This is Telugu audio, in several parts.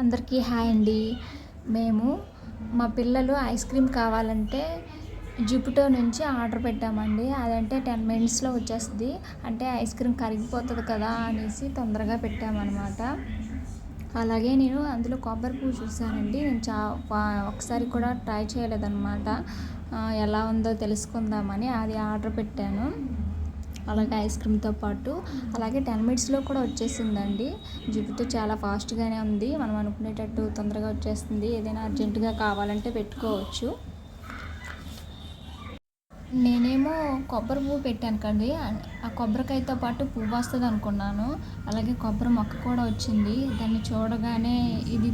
అందరికీ హాయ్ అండి. మేము మా పిల్లలు ఐస్ క్రీమ్ కావాలంటే జుపిటో నుంచి ఆర్డర్ పెట్టామండి. అదంటే 10 మినిట్స్లో వచ్చేస్తుంది. అంటే ఐస్ క్రీమ్ కరిగిపోతుంది కదా అనేసి తొందరగా పెట్టామన్నమాట. అలాగే నేను అందులో కొబ్బరి పువ్వు చూసానండి. నేను ఒకసారి కూడా ట్రై చేయలేదన్నమాట. ఎలా ఉందో తెలుసుకుందామని అది ఆర్డర్ పెట్టాను. అలాగే ఐస్ క్రీమ్తో పాటు అలాగే 10 మినిట్స్లో కూడా వచ్చేసిందండి. జుపిటో చాలా ఫాస్ట్గానే ఉంది. మనం అనుకునేటట్టు తొందరగా వచ్చేస్తుంది. ఏదైనా అర్జెంటుగా కావాలంటే పెట్టుకోవచ్చు. నేనేమో కొబ్బరి పువ్వు పెట్టాను కండి. ఆ కొబ్బరికాయతో పాటు పువ్వు వస్తుంది అనుకున్నాను. అలాగే కొబ్బరి మొక్క కూడా వచ్చింది. దాన్ని చూడగానే ఇది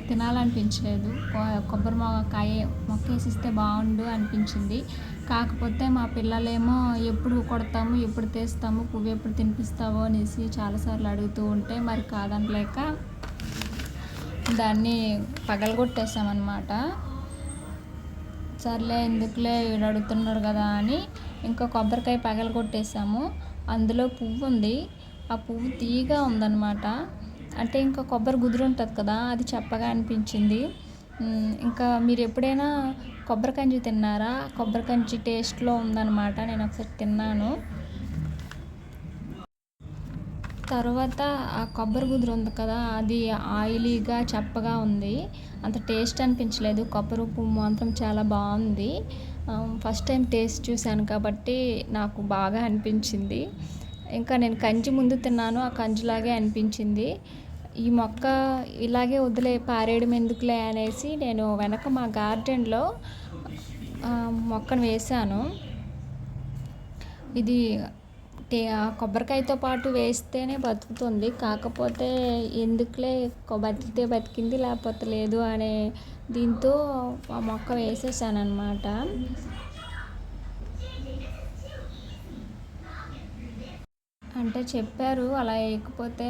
తినాలనిపించలేదు. కొబ్బరి కాయ మొక్క వేసిస్తే బాగుండు అనిపించింది. కాకపోతే మా పిల్లలేమో ఎప్పుడు కొడతాము, ఎప్పుడు తీస్తాము, పువ్వు ఎప్పుడు తినిపిస్తావో అనేసి చాలాసార్లు అడుగుతూ ఉంటే మరి కాదనలేక దాన్ని పగలగొట్టేసామన్నమాట. సర్లే ఎందుకులే వీడు అడుగుతున్నాడు కదా అని ఇంకా కొబ్బరికాయ పగలగొట్టేసాము. అందులో పువ్వు ఉంది. ఆ పువ్వు తీయగా ఉందన్నమాట. అంటే ఇంకా కొబ్బరి గుదురు ఉంటుంది కదా, అది చప్పగా అనిపించింది. ఇంకా మీరు ఎప్పుడైనా కొబ్బరి కంచి తిన్నారా? కొబ్బరి కంచి టేస్ట్లో ఉందన్నమాట. నేను ఒకసారి తిన్నాను. తర్వాత ఆ కొబ్బరి గుదురు ఉంది కదా, అది ఆయిలీగా చప్పగా ఉంది. అంత టేస్ట్ అనిపించలేదు. కొబ్బరి ఉప్పు మాత్రం చాలా బాగుంది. ఫస్ట్ టైం టేస్ట్ చూశాను కాబట్టి నాకు బాగా అనిపించింది. ఇంకా నేను కంచి ముందు తిన్నాను, ఆ కంచిలాగే అనిపించింది. ఈ మొక్క ఇలాగే పారేయడం ఎందుకులే అనేసి నేను వెనక మా గార్డెన్లో మొక్కను వేశాను. ఇది కొబ్బరికాయతో పాటు వేస్తేనే బతుకుతుంది. కాకపోతే ఎందుకులే బతికితే బతికింది, లేకపోతే లేదు అనే దీంతో ఆ మొక్క వేసేసాను అన్నమాట. అంటే చెప్పారు అలా వేయకపోతే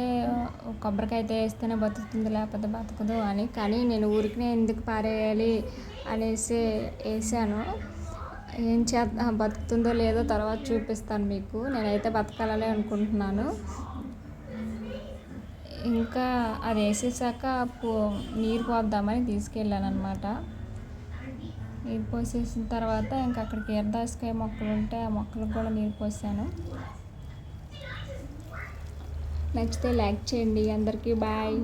కొబ్బరికాయతో వేస్తేనే బతుకుతుంది, లేకపోతే బతకదు అని. కానీ నేను ఊరికినే ఎందుకు పారేయాలి అనేసి వేసాను. ఏం బతుకుతుందో లేదో తర్వాత చూపిస్తాను మీకు. నేనైతే బతకాలని అనుకుంటున్నాను. ఇంకా అది వేసేసాక నీరు పోద్దామని తీసుకెళ్ళాను అనమాట. నీరు పోసేసిన తర్వాత ఇంకా అక్కడికి ఎర్రదాసకాయ మొక్కలు ఉంటే ఆ మొక్కలకు కూడా నీరు పోసాను. నచ్చితే లైక్ చేయండి. అందరికీ బాయ్.